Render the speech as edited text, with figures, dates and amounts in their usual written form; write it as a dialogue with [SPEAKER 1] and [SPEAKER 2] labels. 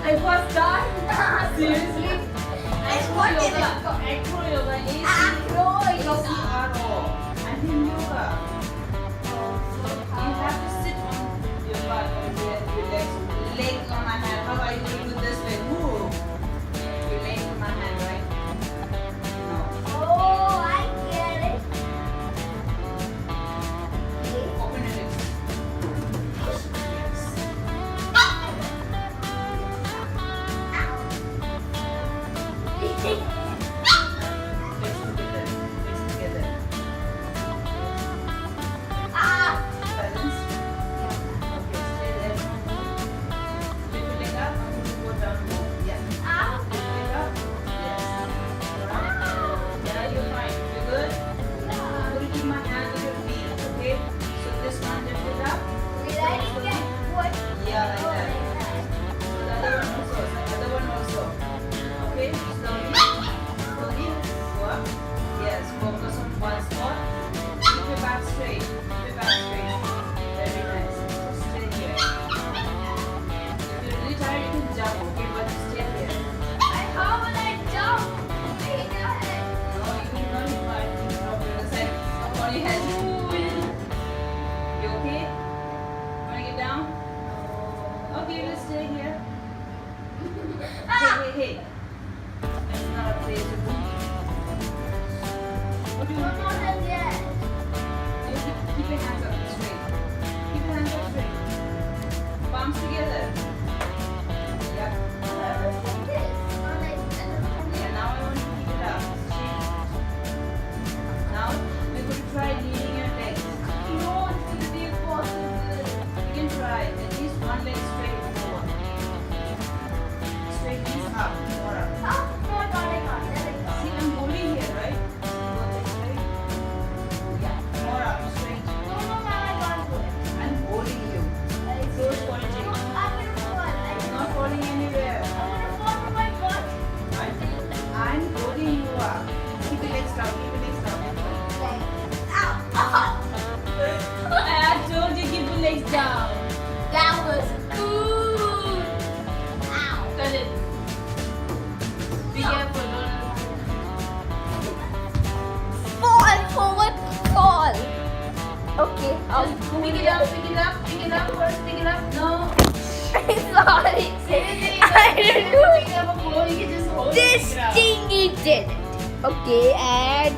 [SPEAKER 1] I was done. Seriously? Acro yoga is acro yoga. You have to sit on your butt or your leg on my hand. How are you going to do this way? Move. Your leg on my hand, right? No.
[SPEAKER 2] Oh, I get it.
[SPEAKER 1] Open your lips. Legs together. Balance. Okay, stay there. Lift your leg up and go down more. Yeah. Lift your leg up. Yes. Alright. Yeah, you're fine. You're good? I'm going to keep my hand on your feet. Okay? So this one, lift it up. Yeah, like that. So the other one also. Okay? Slowly. Slowly. Go up. Yes. Focus on one spot. Keep your back straight. Keep your back straight. Very nice. Stay here. If you're really tired, you can jump. Okay, but stay here. No, you can not fight. Drop your other side. On your head. You okay? Wanna get down? Okay, let's stay here. Hey. That's not a place to move. What do you want? You keep your hands up straight. Keep your hands up straight. Palms together. Yeah. Yeah, now I want you to keep it up. Straight. Now we're going to try leaning your legs. You can try at least one leg straight forward. Straight knees up, more up. See, I'm holding here, right? Go this way. Yeah, more up, straight. I'm holding you. Close pointing. Not falling anywhere. Right? I'm holding you up. Keep your legs down, keep your legs down. I told you keep your legs down.
[SPEAKER 2] That was good.
[SPEAKER 1] Cut it. Be careful, don't.
[SPEAKER 2] Fall. Okay,
[SPEAKER 1] Just pick it up first, pick it up. No.
[SPEAKER 2] sorry.
[SPEAKER 1] Seriously,
[SPEAKER 2] I didn't do it.
[SPEAKER 1] pick it up a phone, you can just hold it.
[SPEAKER 2] This
[SPEAKER 1] Pick it up.
[SPEAKER 2] thing it did. Okay, and